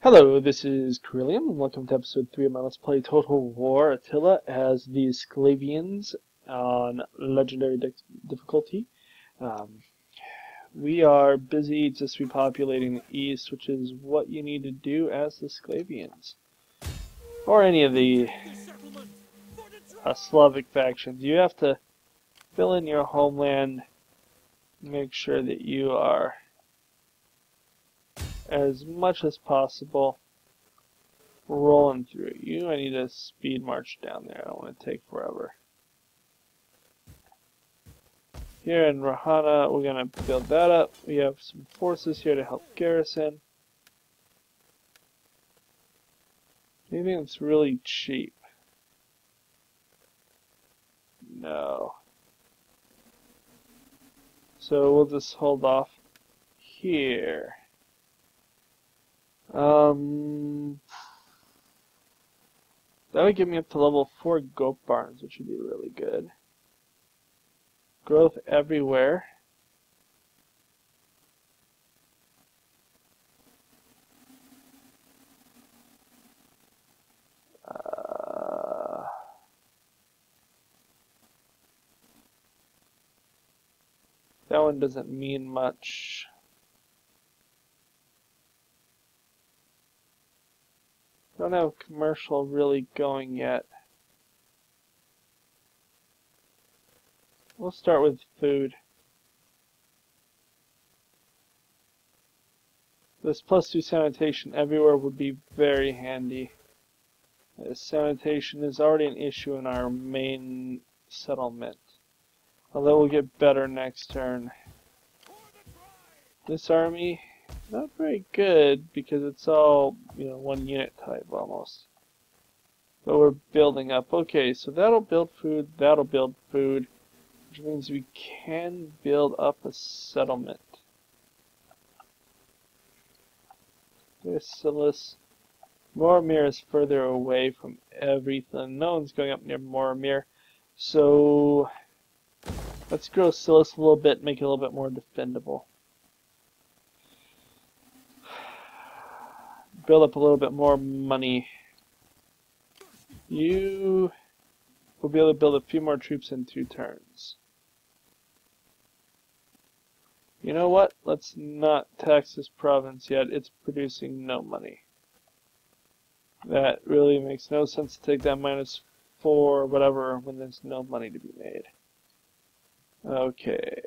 Hello, this is Carillium, and welcome to episode 3 of my Let's Play Total War Attila as the Sclavians on Legendary difficulty. We are busy just repopulating the East, which is what you need to do as the Sclavians. Or any of the Slavic factions. You have to fill in your homeland, make sure that you are as much as possible rolling through. I need a speed march down there. I don't want to take forever. Here in Rahana, we're going to build that up. We have some forces here to help garrison. Anything that's really cheap? No. So we'll just hold off here. That would get me up to level 4 goat barns, which would be really good. Growth everywhere. That one doesn't mean much. Don't have commercial really going yet. We'll start with food. This +2 sanitation everywhere would be very handy. Sanitation is already an issue in our main settlement, although we'll get better next turn. This army, not very good because it's all, one unit type almost. But we're building up. Okay, so that'll build food, that'll build food, which means we can build up a settlement. There's Silas. Moromir is further away from everything. No one's going up near Moromir. So let's grow Silas a little bit, make it a little bit more defendable. Build up a little bit more money. You will be able to build a few more troops in 2 turns. You know what? Let's not tax this province yet. It's producing no money. That really makes no sense to take that -4 or whatever when there's no money to be made. Okay.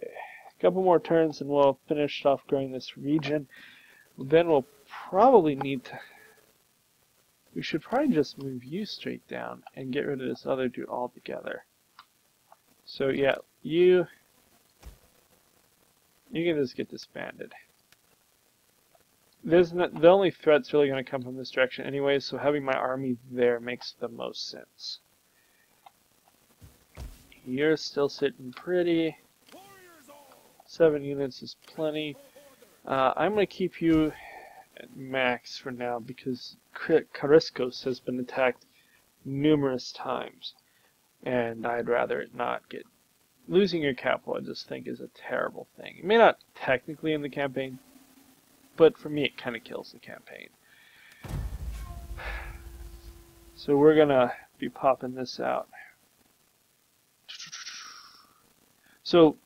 A couple more turns and we'll finish off growing this region. Then we'll probably need to... We should probably just move you straight down and get rid of this other dude altogether. So yeah, you can just get disbanded. The only threat's really going to come from this direction anyway, so having my army there makes the most sense. You're still sitting pretty. 7 units is plenty. I'm going to keep you at max for now because Kariskos has been attacked numerous times, and I'd rather it not get... Losing your capital, I just think, is a terrible thing. It may not technically in the campaign, but for me it kind of kills the campaign. So we're going to be popping this out. So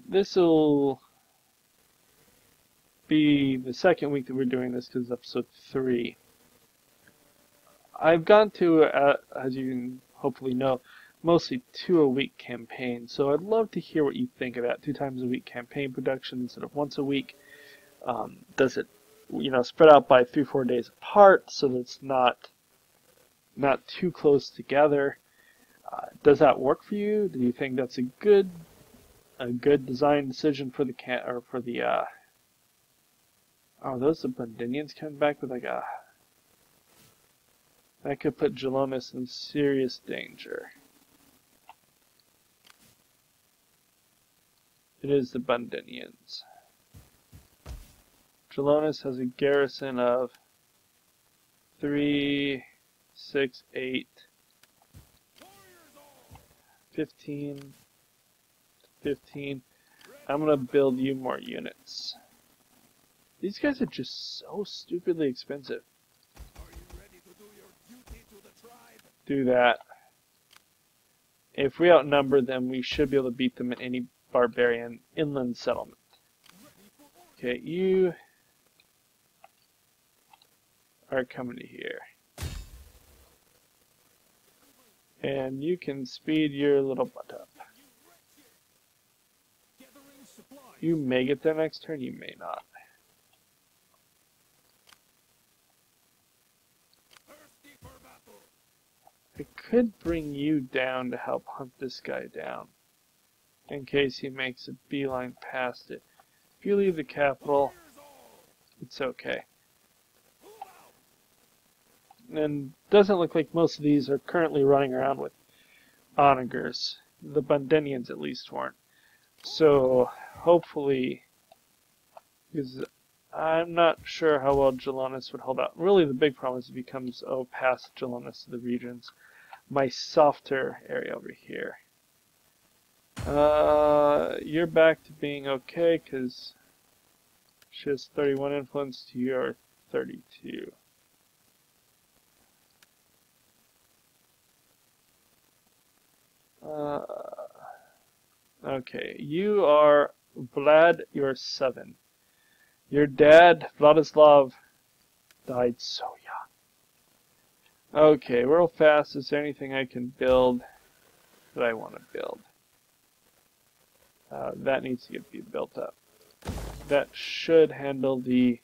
this will be the second week that we're doing this because it's episode 3. I've gone to, as you can hopefully know, mostly 2-a-week campaign, so I'd love to hear what you think of that 2 times a week campaign production instead of once a week. Does it, spread out by 3-4 days apart so that it's not too close together? Does that work for you? Do you think that's a good design decision for the Oh, those the Bundinians coming back with like a... That could put Gelonis in serious danger. It is the Bundinians. Gelonis has a garrison of 3, 6, 8, 15, 15. I'm going to build you more units. These guys are just so stupidly expensive. Are you ready to do your duty to the tribe? Do that. If we outnumber them, we should be able to beat them in any barbarian inland settlement. Okay, you are coming to here. And you can speed your little butt up. You may get there next turn, you may not. I could bring you down to help hunt this guy down, in case he makes a beeline past it. If you leave the capital, it's okay. And doesn't look like most of these are currently running around with onagers. The Bundenians at least weren't. So hopefully, because I'm not sure how well Gelonus would hold out. Really the big problem is it becomes, past Gelonus to the regions. My softer area over here. You're back to being okay because she has 31 influence to your 32. Okay, you are Vlad, you're 7. Your dad, Vladislav, died so young. Okay, real fast, is there anything I can build that I want to build? That needs to be built up. That should handle the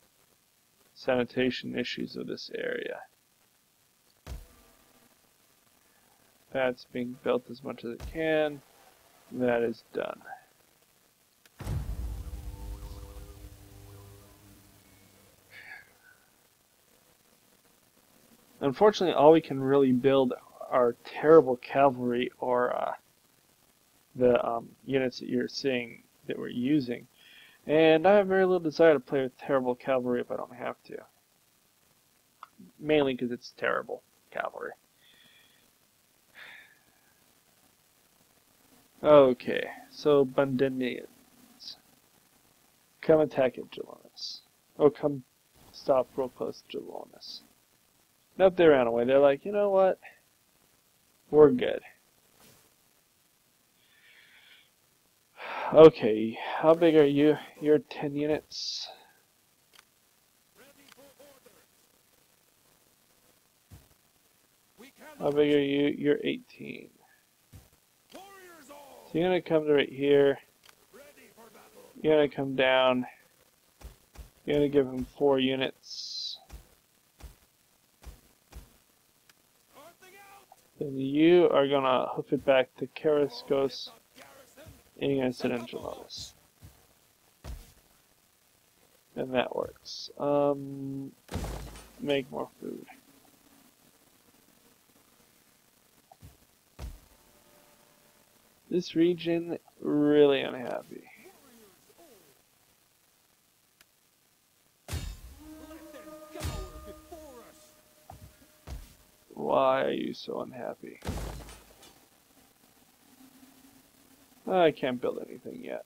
sanitation issues of this area. That's being built as much as it can. That is done. Unfortunately, all we can really build are terrible cavalry or the units that you're seeing that we're using. And I have very little desire to play with terrible cavalry if I don't have to. Mainly because it's terrible cavalry. Okay, so Bundenians. Come attack at Gelonus. Oh, come stop real close to Gelonus. Nope, they ran away. They're like, you know what? We're good. Okay, how big are you? You're 10 units. How big are you? You're 18. So you're going to come to right here. You're going to come down. You're going to give him 4 units. Then you are going to hoof it back to Karaskos. And you're going to sit in Gelonus. And that works. Make more food. This region, really unhappy. Why are you so unhappy? I can't build anything yet.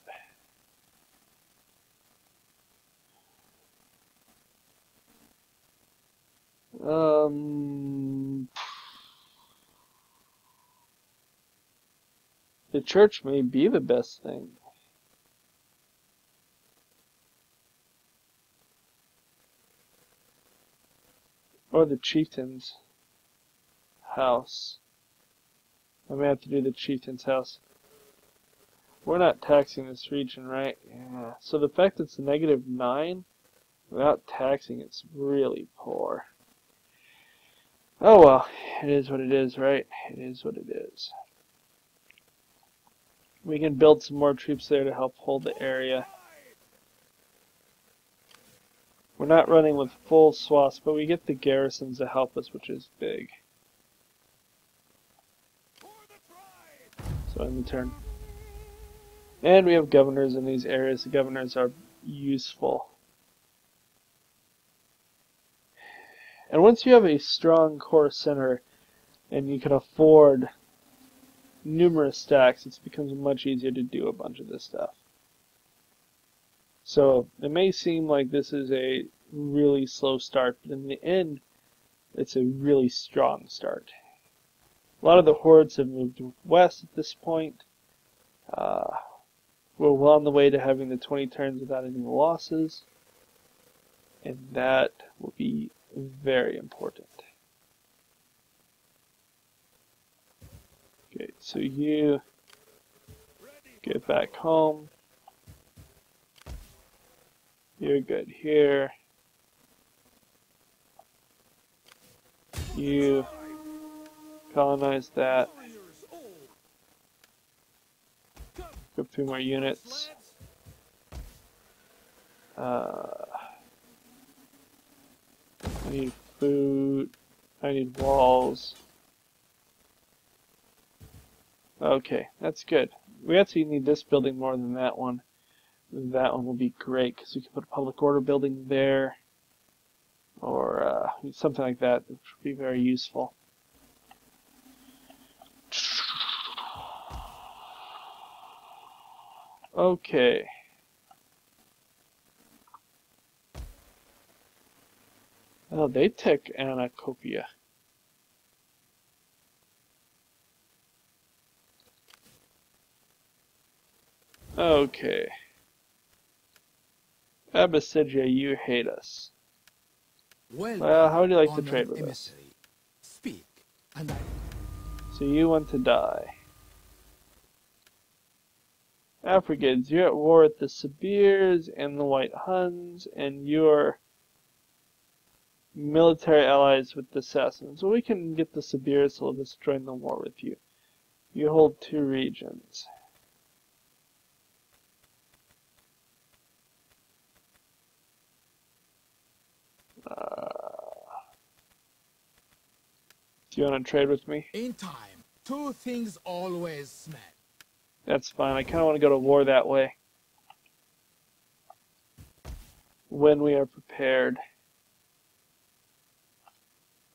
The church may be the best thing. Or the chieftain's house. I may have to do the chieftain's house. We're not taxing this region, right? Yeah. So the fact that it's -9, without taxing, it's really poor. Oh well, it is what it is, right? It is what it is. We can build some more troops there to help hold the area. We're not running with full swaths, but we get the garrisons to help us, which is big. So end the turn. And we have governors in these areas. The governors are useful. And once you have a strong core center and you can afford numerous stacks, it becomes much easier to do a bunch of this stuff. So it may seem like this is a really slow start, but in the end, it's a really strong start. A lot of the hordes have moved west at this point. We're well on the way to having the 20 turns without any losses, and that will be very important. Okay, so you get back home. You're good here. You colonize that. Go through more units. I need food. I need walls. Okay, that's good. We actually need this building more than that one. That one will be great because we can put a public order building there, or something like that, which would be very useful. Okay. Oh, they took Anacopia. Okay. Abbassidia, you hate us. Well, how would you like to trade with us? Speak, and I... So you want to die. Africans, you're at war with the Sabirs and the White Huns, and you're military allies with the Sassans. So we can get the Sabirs to let us join the war with you. You hold 2 regions. Do you want to trade with me? In time, 2 things always met. That's fine. I kind of want to go to war that way. When we are prepared.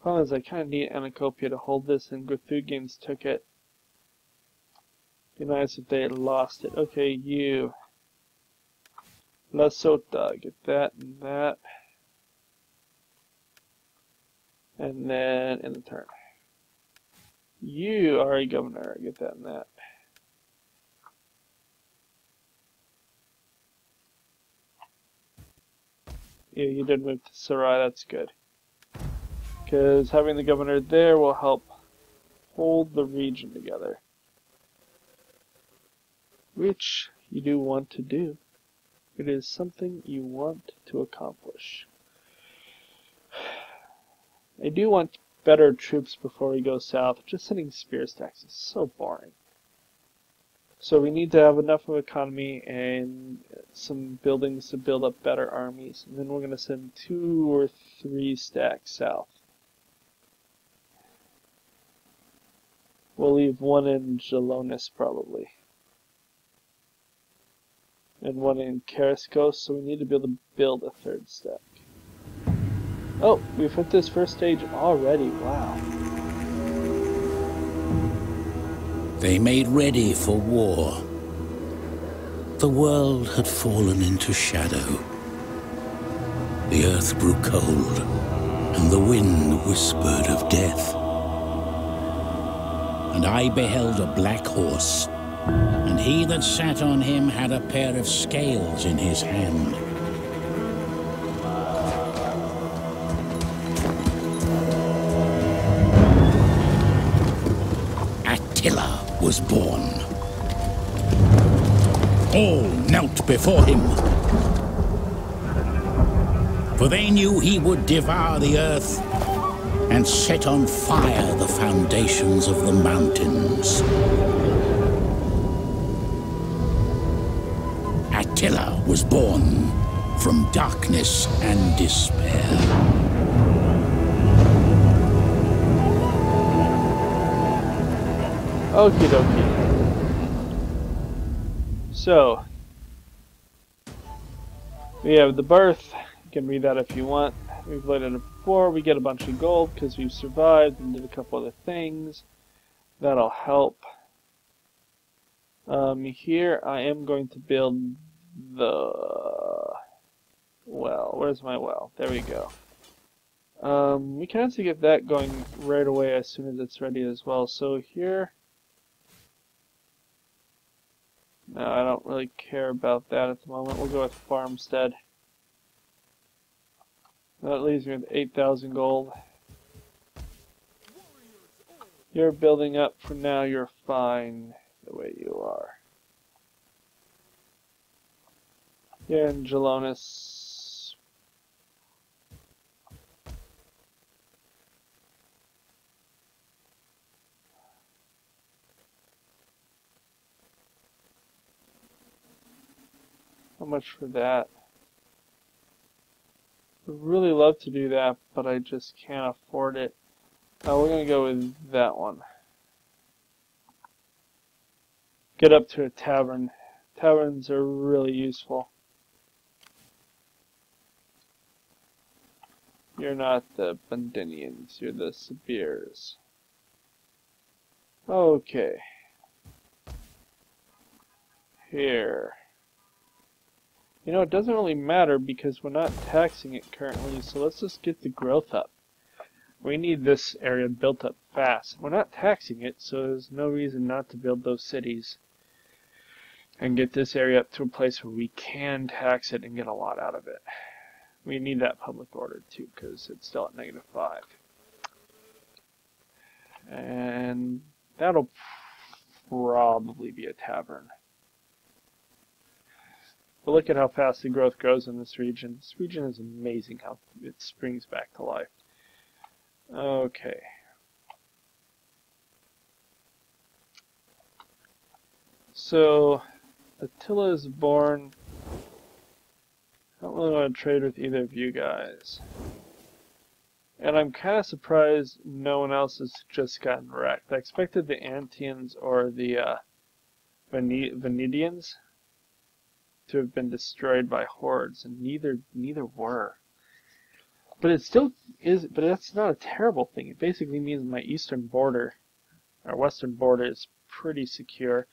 Problem is, I kind of need Anacopia to hold this, and Guthugians took it. Be nice if they had lost it. Okay, you. La Sota, get that and that. And then in the turn. You are a governor, get that and that. Yeah, you did move to Sarai, that's good. Because having the governor there will help hold the region together. Which you do want to do. It is something you want to accomplish. I do want better troops before we go south. Just sending spear stacks is so boring. So we need to have enough of economy and some buildings to build up better armies. And then we're going to send 2 or 3 stacks south. We'll leave 1 in Gelonis probably. And 1 in Karaskos, so we need to be able to build a 3rd stack. Oh, we've hit this first stage already, wow. They made ready for war. The world had fallen into shadow. The earth grew cold, and the wind whispered of death. And I beheld a black horse, and he that sat on him had a pair of scales in his hand. Attila was born. All knelt before him, for they knew he would devour the earth and set on fire the foundations of the mountains. Attila was born from darkness and despair. Okie dokie. So, we have the birth. You can read that if you want. We've looked at it before. We get a bunch of gold because we've survived and did a couple other things. That'll help. Here I am going to build the well. Where's my well? There we go. We can actually get that going right away as soon as it's ready as well. So here, no, I don't really care about that at the moment. We'll go with farmstead. That leaves me with 8,000 gold. You're building up for now. You're fine the way you are. Here in Gelonis. How much for that? I'd really love to do that, but I just can't afford it. We're going to go with that one. Get up to a tavern. Taverns are really useful. You're not the Bundinians, you're the Sibirs. Okay. Here. You know, it doesn't really matter because we're not taxing it currently, so let's just get the growth up. We need this area built up fast. We're not taxing it, so there's no reason not to build those cities. And get this area up to a place where we can tax it and get a lot out of it. We need that public order too, because it's still at -5. And that'll probably be a tavern. But look at how fast the growth grows in this region. This region is amazing how it springs back to life. Okay. So, Attila is born. I don't really want to trade with either of you guys. And I'm kind of surprised no one else has just gotten wrecked. I expected the Antians or the Venidians to have been destroyed by hordes, and neither were. But it still is. But that's not a terrible thing. It basically means my eastern border, our western border, is pretty secure.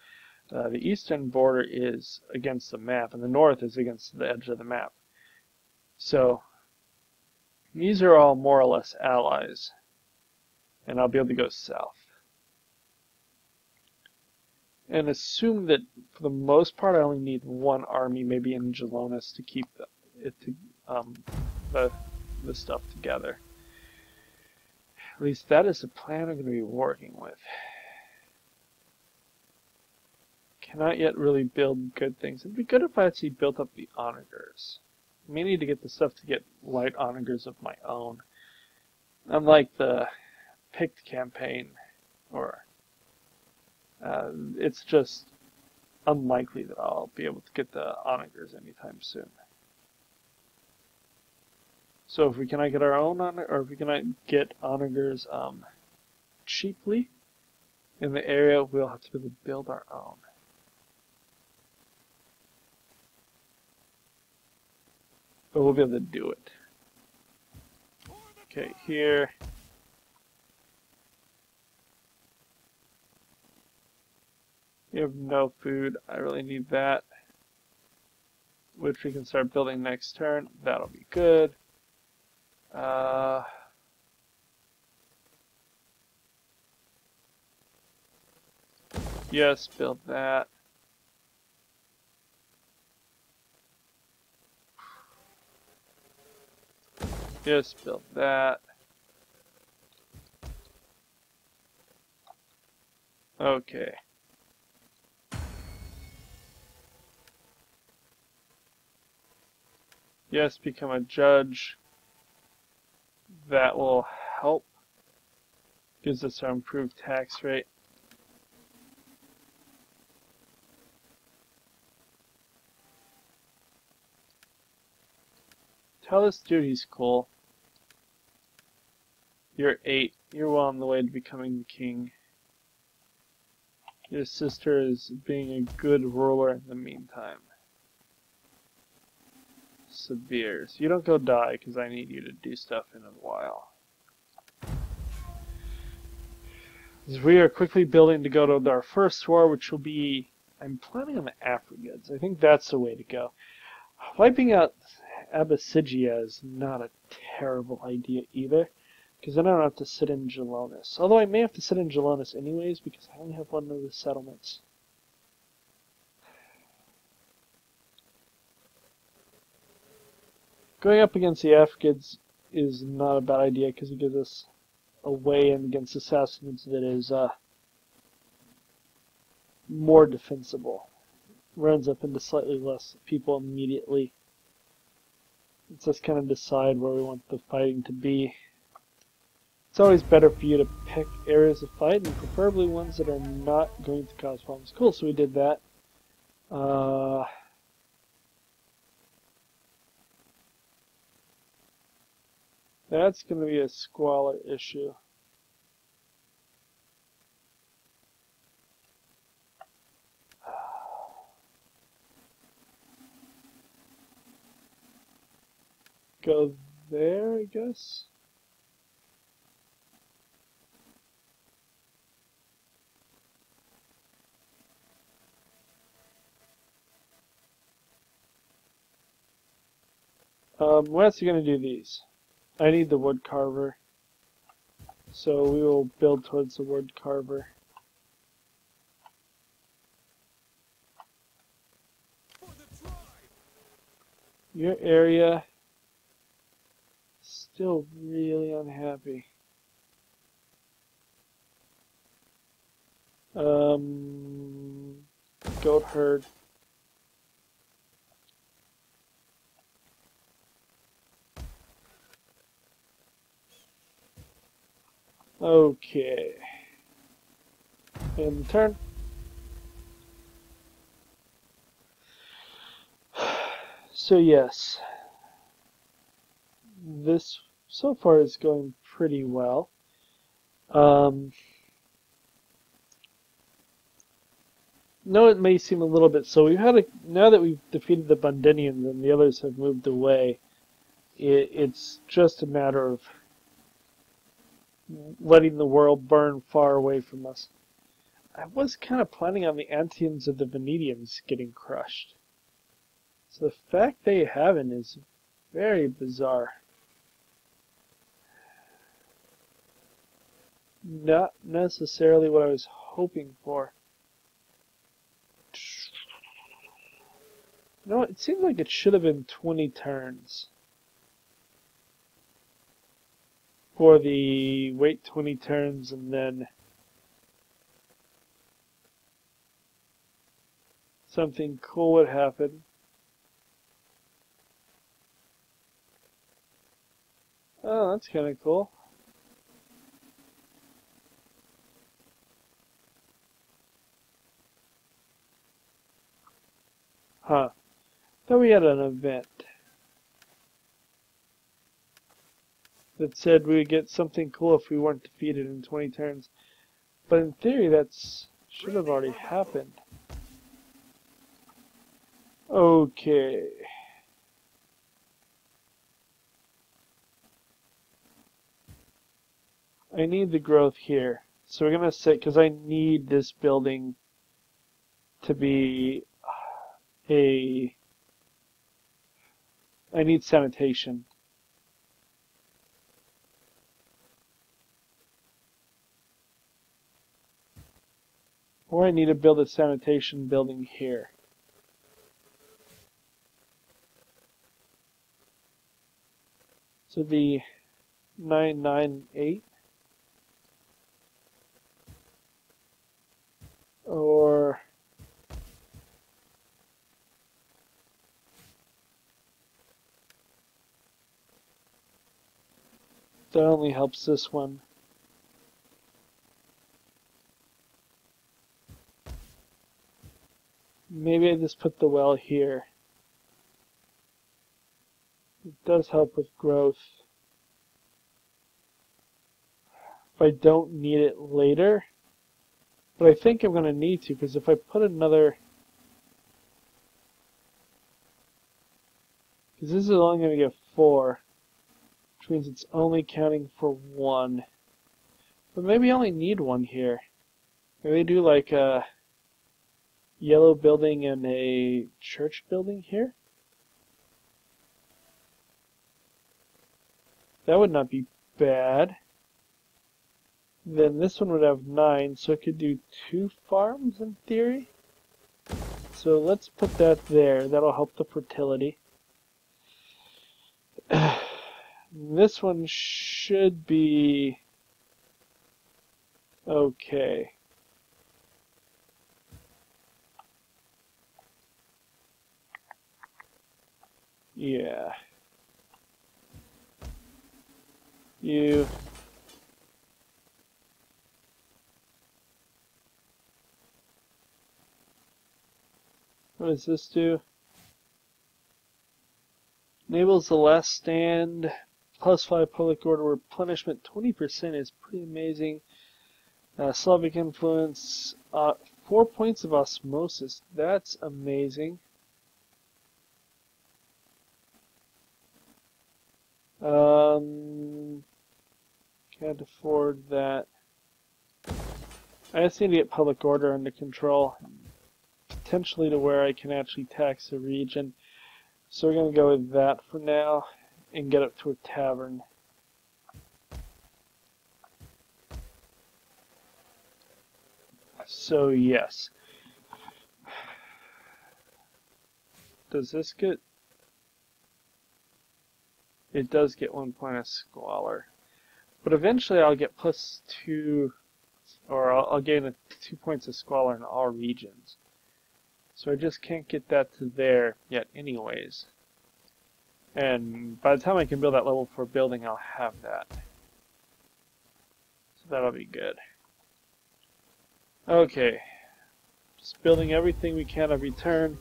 The eastern border is against the map, and the north is against the edge of the map. So these are all more or less allies, and I'll be able to go south. And assume that for the most part I only need one army, maybe in Gelonis, to keep the stuff together. At least that is the plan I'm going to be working with. Cannot yet really build good things. It'd be good if I actually built up the onagers. I may need to get the stuff to get light onagers of my own. Unlike the picked campaign, or it's just unlikely that I'll be able to get the onagers anytime soon. So if we cannot get our own or if we cannot get onagers cheaply in the area, we'll have to be able to build our own. But we'll be able to do it. Okay, here. You have no food. I really need that. Which we can start building next turn. That'll be good. Yes, build that. Yes, build that. Okay. Yes, become a judge. That will help. Gives us our improved tax rate. Tell this dude he's cool. You're 8. You're well on the way to becoming the king. Your sister is being a good ruler in the meantime. Sibirs. You don't go die, because I need you to do stuff in a while. As we are quickly building to go to our first war, which will be I'm planning on the Africans. I think that's the way to go. Wiping out Abyssinia is not a terrible idea either, because then I don't have to sit in Gelonis. Although I may have to sit in Gelonis anyways, because I only have one of the settlements. Going up against the Africans is not a bad idea, because it gives us a way in against the Sassanids that is more defensible. Runs up into slightly less people immediately. Let's just kind of decide where we want the fighting to be. It's always better for you to pick areas of fight, and preferably ones that are not going to cause problems. Cool, so we did that. That's going to be a squalor issue. Go there, I guess. We're actually going to do these. I need the wood carver, so we will build towards the wood carver. Your area still really unhappy. Goat herd. Okay. And turn. So yes, this so far is going pretty well. No, it may seem a little bit so. Now that we've defeated the Bundinians and the others have moved away, it's just a matter of letting the world burn far away from us. I was kind of planning on the Antians of the Venetians getting crushed. So the fact they haven't is very bizarre. Not necessarily what I was hoping for. No, it seems like it should have been 20 turns. For the wait 20 turns and then something cool would happen. Oh, that's kind of cool. Huh. Thought we had an event that said we would get something cool if we weren't defeated in 20 turns. But in theory, that's should have already happened. Okay. I need the growth here. So we're going to say, because I need this building to be I need sanitation. Or I need to build a sanitation building here. So the 998 or that only helps this one. Maybe I just put the well here. It does help with growth. If I don't need it later, but I think I'm going to need to, because if I put another, because this is only going to get 4, which means it's only counting for 1. But maybe I only need 1 here. Maybe do like a yellow building and a church building here. That would not be bad. Then this one would have 9, so it could do 2 farms in theory. So let's put that there. That'll help the fertility. This one should be okay. Yeah. You. What does this do? Enables the last stand. +5 public order replenishment. 20% is pretty amazing. Slavic influence. 4 points of osmosis. That's amazing. Can't afford that. I just need to get public order under control. Potentially to where I can actually tax a region. So we're going to go with that for now and get up to a tavern. So yes. Does this get... It does get 1 point of squalor. But eventually I'll get +2, or I'll gain 2 points of squalor in all regions. So I just can't get that to there yet anyways. And by the time I can build that level 4 building, I'll have that. So that'll be good. Okay. Just building everything we can every turn.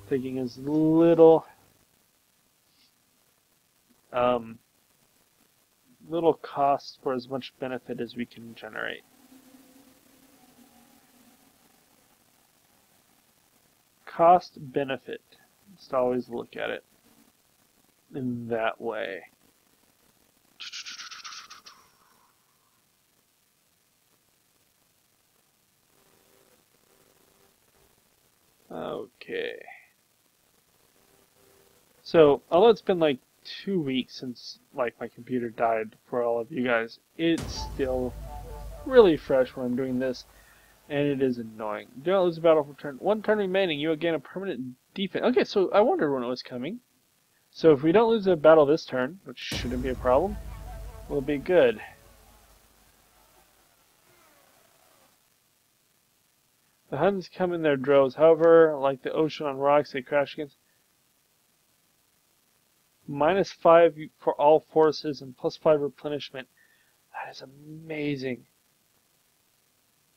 Taking as little cost for as much benefit as we can generate. Cost benefit. Just always look at it in that way. Okay. So, although it's been like 2 weeks since like my computer died for all of you guys, it's still really fresh when I'm doing this, and it is annoying. Do not lose a battle for turn. 1 turn remaining, you will gain a permanent defense. Okay, so I wondered when it was coming. So if we don't lose a battle this turn, which shouldn't be a problem, we'll be good. The Huns come in their droves. However, like the ocean on rocks, they crash against. -5 for all forces and +5 replenishment. That is amazing.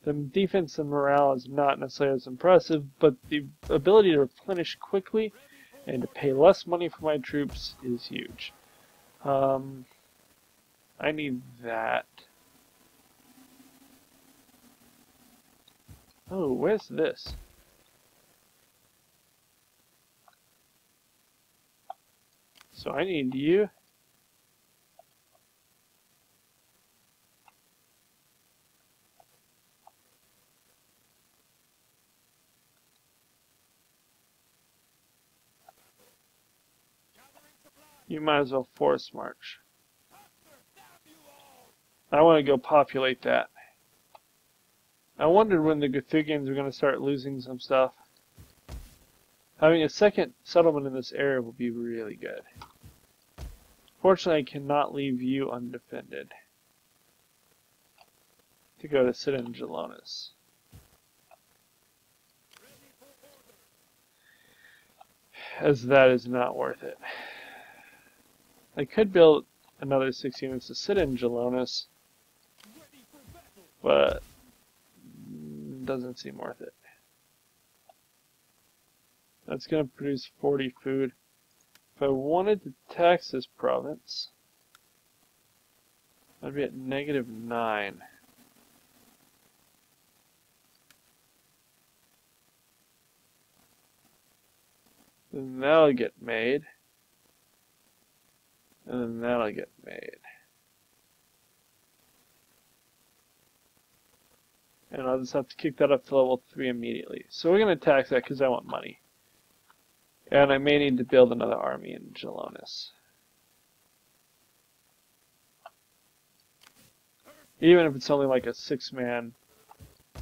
The defense and morale is not necessarily as impressive, but the ability to replenish quickly and to pay less money for my troops is huge. I need that. Oh, where's this? So I need you. You might as well force march. I want to go populate that. I wondered when the Guthrugians were going to start losing some stuff. Having a second settlement in this area will be really good. Fortunately, I cannot leave you undefended. To go to Sidon-Gelonis. As that is not worth it. I could build another 6 units to Sidon-Gelonis, but it doesn't seem worth it. That's going to produce 40 food. If I wanted to tax this province, I'd be at -9. Then that'll get made. And then that'll get made. And I'll just have to kick that up to level 3 immediately. So we're going to tax that because I want money. And I may need to build another army in Gelonis. Even if it's only like a 6-man.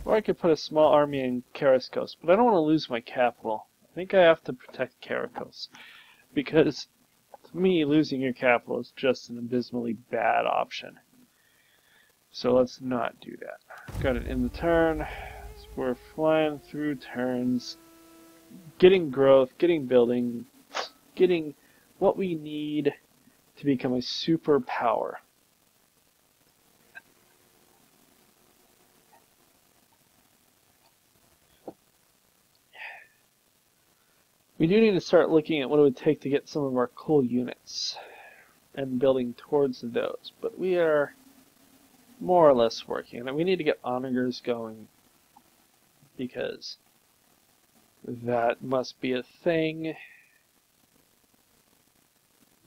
Or I could put a small army in Karaskos. But I don't want to lose my capital. I think I have to protect Karaskos. Because, to me, losing your capital is just an abysmally bad option. So let's not do that. Got it in the turn. So we're flying through turns. Getting growth, getting building, getting what we need to become a superpower. We do need to start looking at what it would take to get some of our cool units and building towards those, but we are more or less working. And we need to get onagers going because that must be a thing.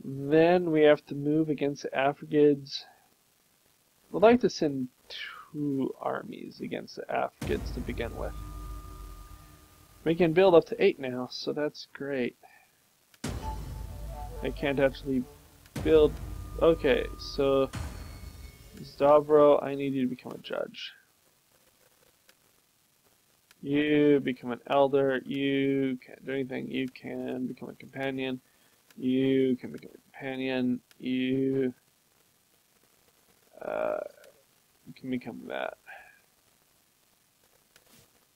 Then we have to move against the Afrigids. We'd like to send 2 armies against the Afrigids to begin with. We can build up to 8 now, so that's great. I can't actually build. Okay, so Stavro, I need you to become a judge. You become an elder. You can't do anything. You can become a companion. You can become a companion. You can become that.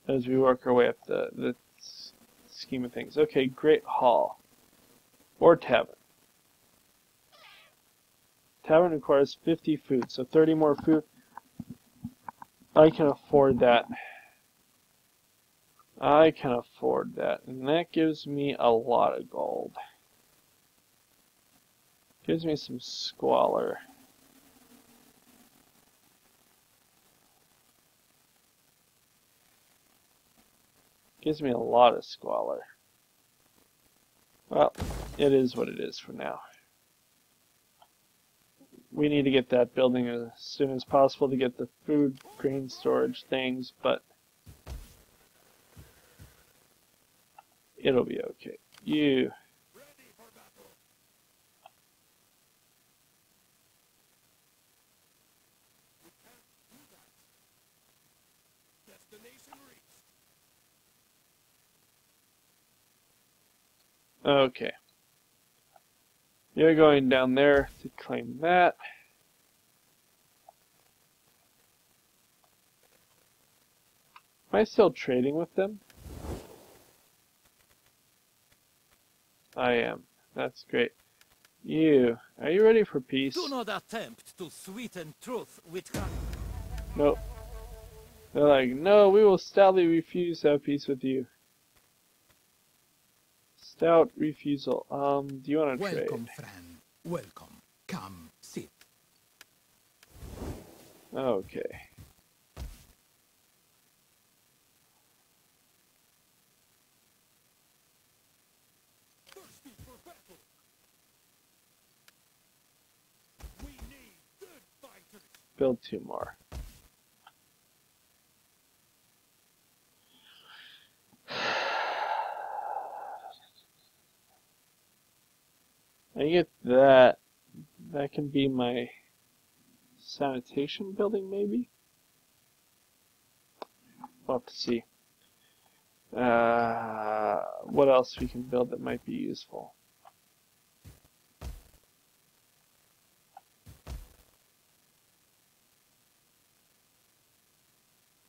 As we work our way up the scheme of things. Okay, Great Hall. Or Tavern. Tavern requires 50 food, so 30 more food. I can afford that. I can afford that. And that gives me a lot of gold. Gives me some squalor. Gives me a lot of squalor. Well, it is what it is for now. We need to get that building as soon as possible to get the food, grain storage things, but it'll be okay. You. Okay. You're going down there to claim that. Am I still trading with them? I am. That's great. You. Are you ready for peace? Do not attempt to sweeten truth with honey. Nope. They're like, no, we will stoutly refuse to have peace with you. Stout refusal. Do you want to trade? Welcome, friend. Welcome. Come, sit. Okay. Thirsty for battle. We need good fighters. Build 2 more. I get that. That can be my sanitation building, maybe? We'll have to see. What else we can build that might be useful?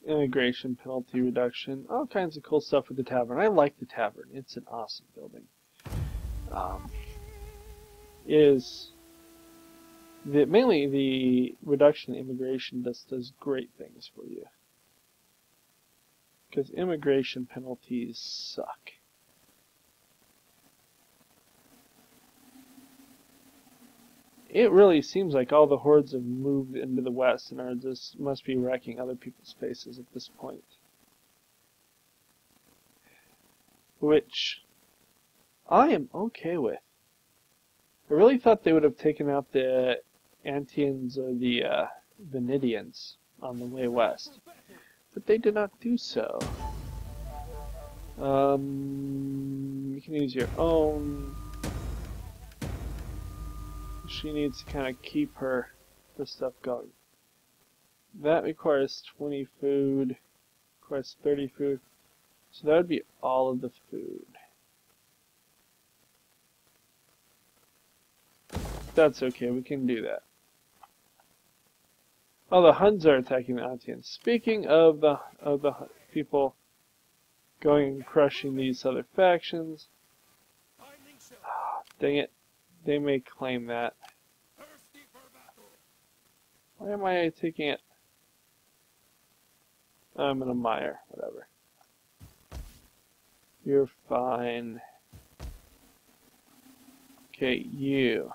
Immigration penalty reduction. All kinds of cool stuff with the tavern. I like the tavern. It's an awesome building. Mainly the reduction in immigration does great things for you. Because immigration penalties suck. It really seems like all the hordes have moved into the west and are just must be wrecking other people's faces at this point. Which I am okay with. I really thought they would have taken out the Antians or the Venidians on the way west. but they did not do so. You can use your own. She needs to kind of keep her stuff going. That requires 20 food, requires 30 food, so that would be all of the food. That's okay, we can do that. Oh, the Huns are attacking the Attians. Speaking of the people going and crushing these other factions, dang it, they may claim that. Why am I taking it? I'm in a mire, whatever. You're fine. Okay, you.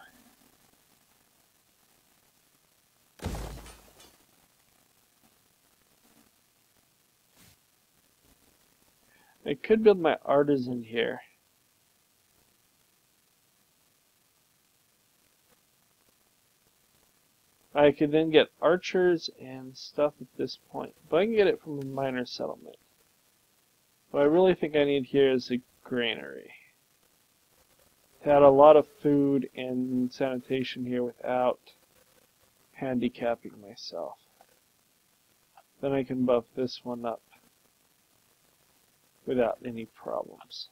I could build my artisan here. I could then get archers and stuff at this point, but I can get it from a minor settlement. What I really think I need here is a granary. To add a lot of food and sanitation here without handicapping myself. Then I can buff this one up without any problems.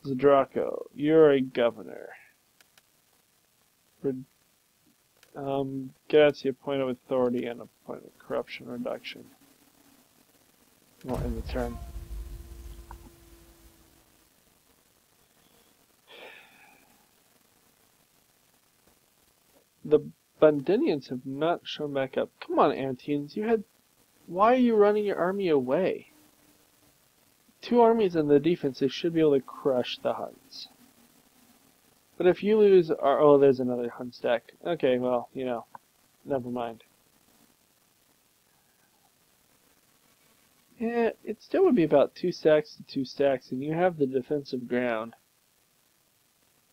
Zdraco, you're a governor. Get out to your point of authority and a point of corruption reduction. Well, in the turn. The Bandinians have not shown back up. Come on, Antians, you had... Why are you running your army away? 2 armies in the defense, they should be able to crush the Huns. But if you lose our... Oh, there's another Hun stack. Okay, well, you know, never mind. Yeah, it still would be about 2 stacks to 2 stacks, and you have the defensive ground.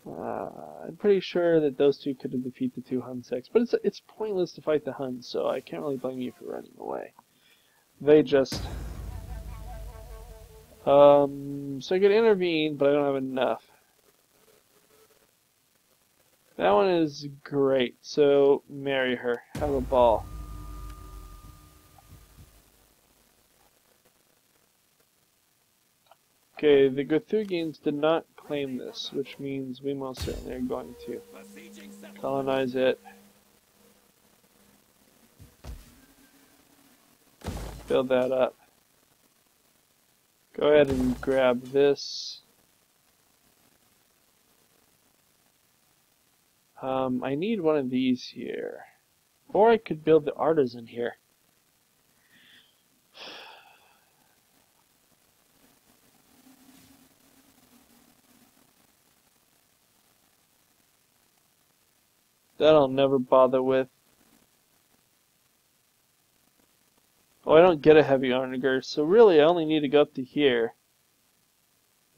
I'm pretty sure that those 2 could defeat the 2 Hun stacks, but it's pointless to fight the Huns, so I can't really blame you for running away. They just... so I could intervene, but I don't have enough. That one is great, so marry her. Have a ball. Okay, the Gothugians did not claim this, which means we most certainly are going to colonize it. Build that up. Go ahead and grab this. I need one of these here. Or I could build the artisan here. That I'll never bother with. Oh, I don't get a heavy onager, so really I only need to go up to here.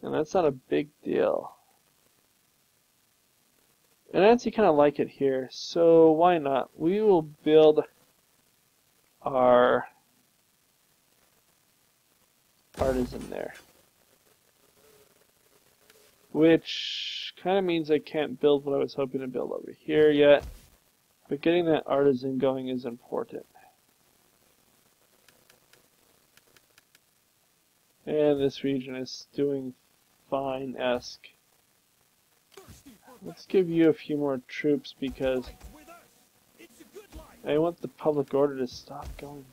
And that's not a big deal. And I actually kind of like it here, so why not? We will build our artisan there. Which kind of means I can't build what I was hoping to build over here yet. But getting that artisan going is important. And this region is doing fine-esque. Let's give you a few more troops because I want the public order to stop going.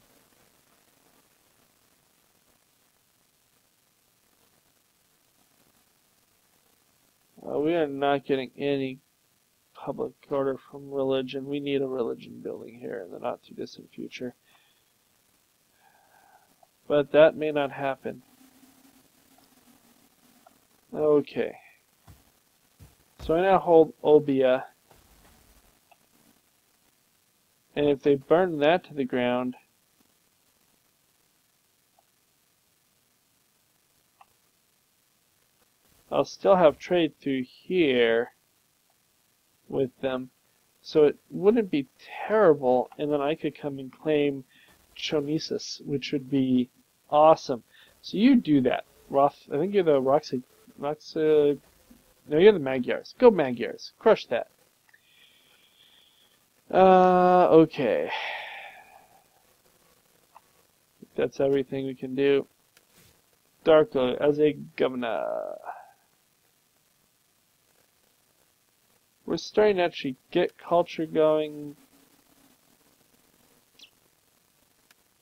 We are not getting any public order from religion. We need a religion building here in the not too distant future. But that may not happen. Okay. So I now hold Olbia. And if they burn that to the ground, I'll still have trade through here with them. So it wouldn't be terrible, and then I could come and claim Chonisis, which would be awesome. So you do that. Roth, I think you're the no, you're the Magyars. Go Magyars. Crush that. Okay. That's everything we can do. Darko as a governor. We're starting to actually get culture going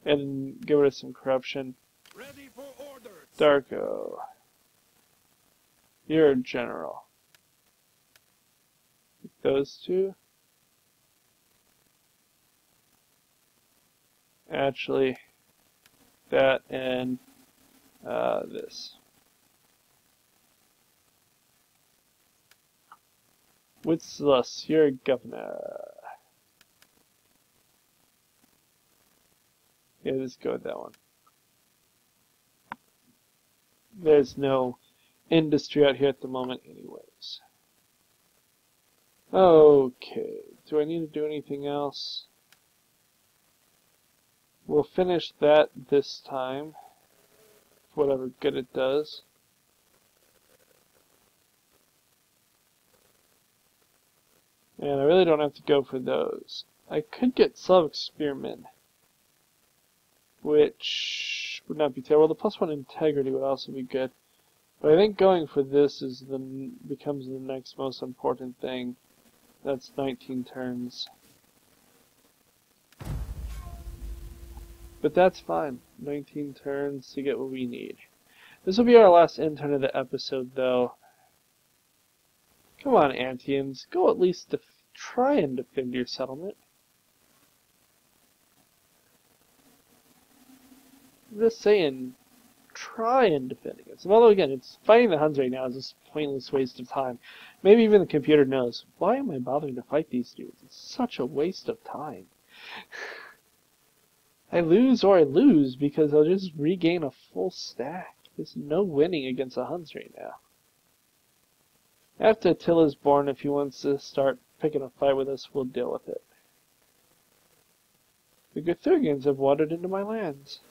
and get rid of some corruption. Ready for orders. Darko, you're a general. Those two. Actually, that and this. Witzlus, you're a governor. Yeah, let's go with that one. There's no industry out here at the moment anyways. Okay, do I need to do anything else? We'll finish that this time, for whatever good it does. And I really don't have to go for those. I could get Slavic Spearmen, which would not be terrible. The +1 integrity would also be good. But I think going for this is becomes the next most important thing. That's 19 turns. But that's fine. 19 turns to get what we need. This will be our last intern of the episode, though. Come on, Antians. Go at least try and defend your settlement. I'm just saying, try and defend against them. Although, again, it's fighting the Huns right now is just a pointless waste of time. Maybe even the computer knows. Why am I bothering to fight these dudes? It's such a waste of time. I lose or I lose because I'll just regain a full stack. There's no winning against the Huns right now. After Attila's born, if he wants to start picking a fight with us, we'll deal with it. The Guthurgians have wandered into my lands.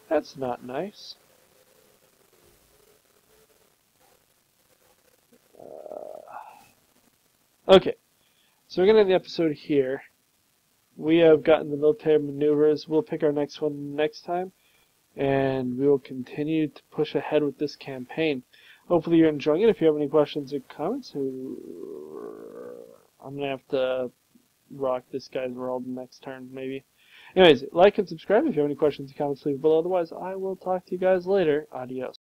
That's not nice. Okay, so we're going to end the episode here. We have gotten the military maneuvers. We'll pick our next one next time, and we will continue to push ahead with this campaign. Hopefully you're enjoying it. If you have any questions or comments, I'm going to have to rock this guy's world next turn, maybe. Anyways, like and subscribe. If you have any questions or comments, leave below. Otherwise, I will talk to you guys later. Adios.